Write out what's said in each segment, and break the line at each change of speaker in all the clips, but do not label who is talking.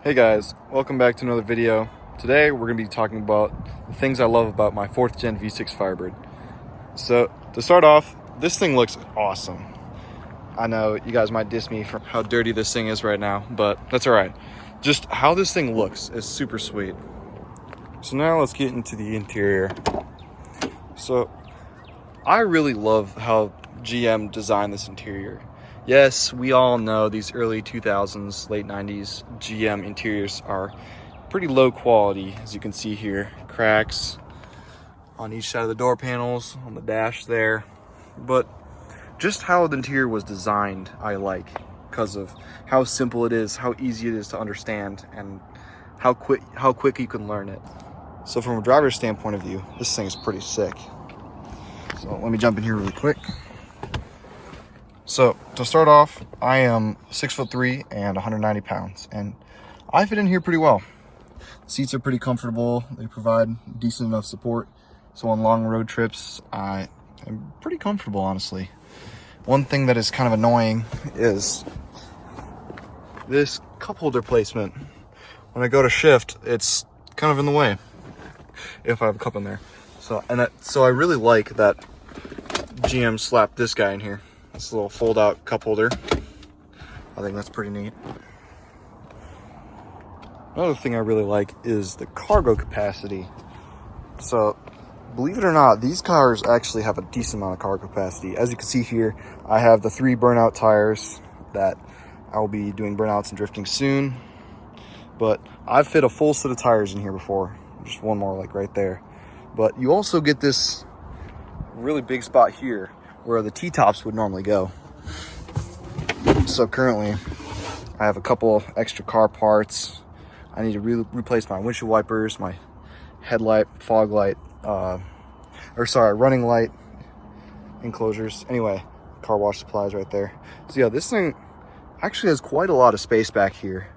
Hey guys, welcome back to another video. Today we're going to be talking about the things I love about my 4th gen V6 Firebird. So to start off, this thing looks awesome. I know you guys might diss me for how dirty this thing is right now, but that's alright. Just how this thing looks is super sweet. So now let's get into the interior. So I really love how GM designed this interior. Yes, we all know these early 2000s, late 90s GM interiors are pretty low quality, as you can see here. Cracks on each side of the door panels, on the dash there. But just how the interior was designed, I like, because of how simple it is, how easy it is to understand, and how quick you can learn it. So from a driver's standpoint of view, this thing is pretty sick. So let me jump in here really quick. So to start off, I am 6'3" and 190 pounds, and I fit in here pretty well. Seats are pretty comfortable. They provide decent enough support. So on long road trips, I am pretty comfortable, honestly. One thing that is kind of annoying is this cup holder placement. When I go to shift, it's kind of in the way if I have a cup in there. So I really like that GM slapped this guy in here. This little fold-out cup holder. I think that's pretty neat. Another thing I really like is the cargo capacity. So, believe it or not, these cars actually have a decent amount of cargo capacity. As you can see here, I have the 3 burnout tires that I will be doing burnouts and drifting soon. But I've fit a full set of tires in here before. Just one more, like right there. But you also get this really big spot here where the T-tops would normally go. So currently, I have a couple extra car parts. I need to replace my windshield wipers, my headlight, fog light, running light enclosures. Anyway, car wash supplies right there. So yeah, this thing actually has quite a lot of space back here.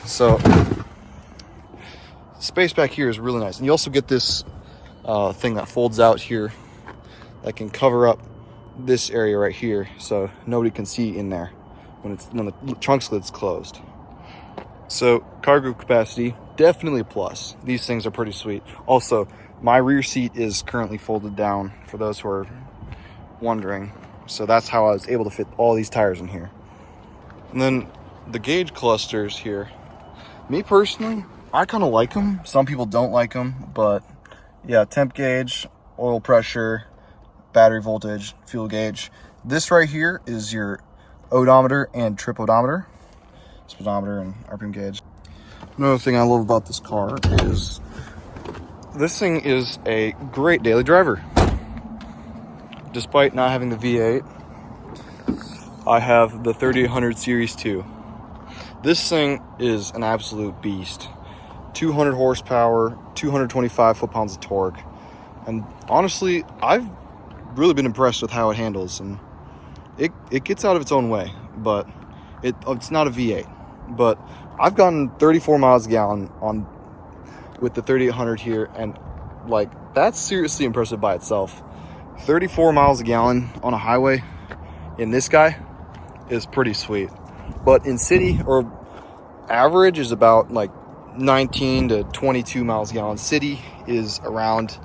So space back here is really nice. And you also get this thing that folds out here that can cover up this area right here, so nobody can see in there when the trunk lid's closed. So cargo capacity, definitely a plus. These things are pretty sweet. Also, my rear seat is currently folded down, for those who are wondering. So that's how I was able to fit all these tires in here. And then the gauge clusters here. Me personally, I kind of like them. Some people don't like them, but yeah, temp gauge, oil pressure, battery voltage, fuel gauge. This right here is your odometer and trip odometer, speedometer and RPM gauge. Another thing I love about this car is this thing is a great daily driver. Despite not having the V8, I have the 3800 Series 2. This thing is an absolute beast. 200 horsepower, 225 foot-pounds of torque. And honestly, I've really been impressed with how it handles, and it gets out of its own way, but it's not a V8. But I've gotten 34 miles a gallon with the 3800 here, and like that's seriously impressive by itself. 34 miles a gallon on a highway in this guy is pretty sweet. But in city, or average is about like 19 to 22 miles a gallon. City is around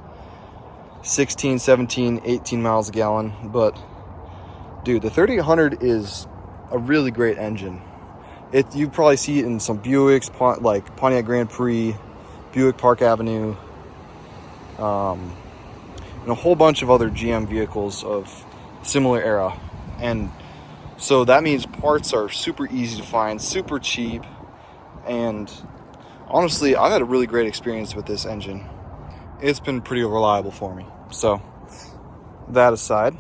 16, 17, 18 miles a gallon. But dude, the 3800 is a really great engine. You probably see it in some Buicks, like Pontiac Grand Prix, Buick Park Avenue, and a whole bunch of other GM vehicles of similar era. And so that means parts are super easy to find, super cheap, and honestly, I've had a really great experience with this engine. It's been pretty reliable for me. So that aside,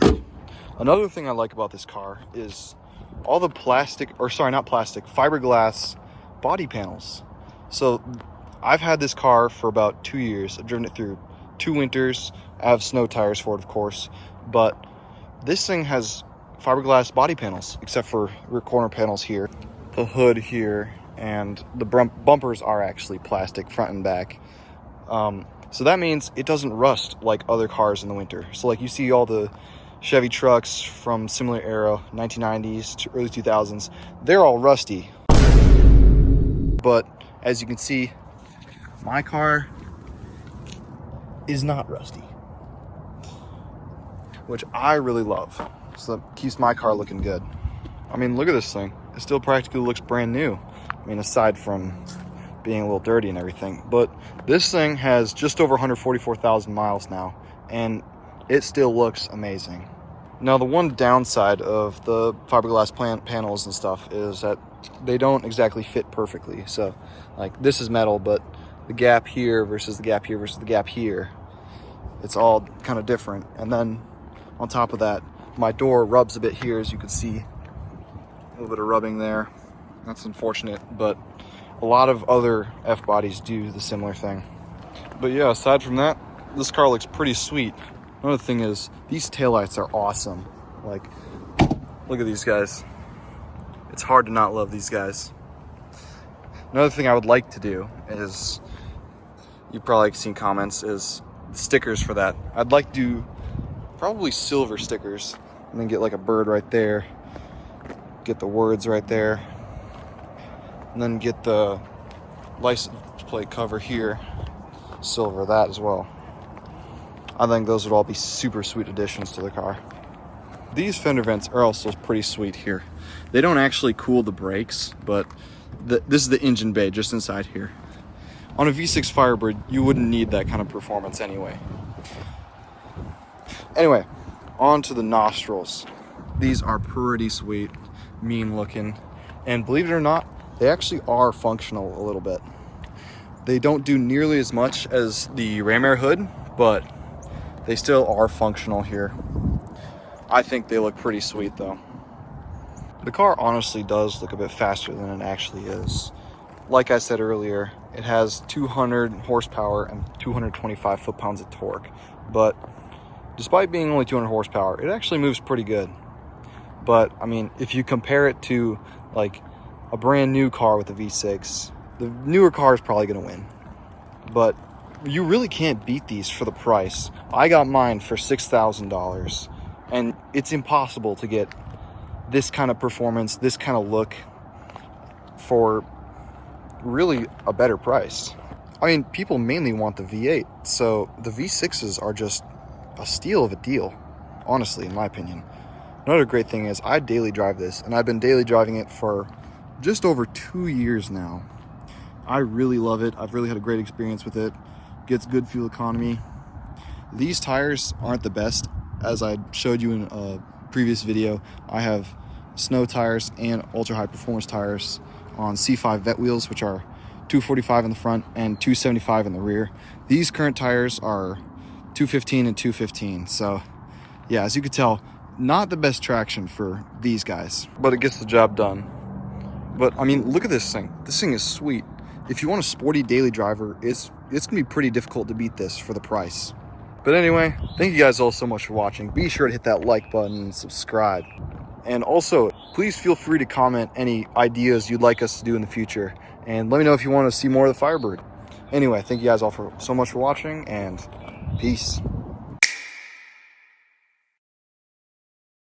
another thing I like about this car is all the fiberglass body panels. So I've had this car for about 2 years. I've driven it through 2 winters. I have snow tires for it, of course, but this thing has fiberglass body panels, except for rear corner panels here, the hood here, and the bumpers are actually plastic front and back. So that means it doesn't rust like other cars in the winter. So like you see all the Chevy trucks from similar era, 1990s to early 2000s, they're all rusty. but as you can see, my car is not rusty, which I really love. So that keeps my car looking good. I mean, look at this thing. It still practically looks brand new. I mean, aside from being a little dirty and everything, but this thing has just over 144,000 miles now, and it still looks amazing. Now, the one downside of the fiberglass panels and stuff is that they don't exactly fit perfectly. So, like, this is metal, but the gap here versus the gap here versus the gap here, it's all kind of different. And then on top of that, my door rubs a bit here, as you can see. A little bit of rubbing there. That's unfortunate, but a lot of other F-bodies do the similar thing. But yeah, aside from that, this car looks pretty sweet. Another thing is, these taillights are awesome. Like, look at these guys. It's hard to not love these guys. Another thing I would like to do is, you've probably seen comments, is stickers for that. I'd like to do probably silver stickers, and then get like a bird right there, get the words right there, and then get the license plate cover here, silver that as well. I think those would all be super sweet additions to the car. These fender vents are also pretty sweet here. They don't actually cool the brakes, but this is the engine bay just inside here. On a V6 Firebird, you wouldn't need that kind of performance anyway. Anyway, on to the nostrils. These are pretty sweet, mean looking, and believe it or not, they actually are functional a little bit. They don't do nearly as much as the ram air hood, but they still are functional here. I think they look pretty sweet though. The car honestly does look a bit faster than it actually is. Like I said earlier, it has 200 horsepower and 225 foot-pounds of torque, but despite being only 200 horsepower, it actually moves pretty good. But I mean, if you compare it to like a brand new car with a V6, the newer car is probably gonna win. But you really can't beat these for the price. I got mine for $6,000, and it's impossible to get this kind of performance, this kind of look for really a better price. I mean, people mainly want the V8, so the V6s are just a steal of a deal, honestly, in my opinion. Another great thing is I daily drive this, and I've been daily driving it for just over 2 years now. I really love it. I've really had a great experience with it. Gets good fuel economy. These tires aren't the best. As I showed you in a previous video, I have snow tires and ultra high performance tires on C5 vet wheels, which are 245 in the front and 275 in the rear. These current tires are 215 and 215. So yeah, as you can tell, not the best traction for these guys, but it gets the job done. But I mean, look at this thing. This thing is sweet. If you want a sporty daily driver, it's gonna be pretty difficult to beat this for the price. But anyway, thank you guys all so much for watching. Be sure to hit that like button and subscribe. And also, please feel free to comment any ideas you'd like us to do in the future. And let me know if you want to see more of the Firebird. Anyway, thank you guys all so much for watching, and peace.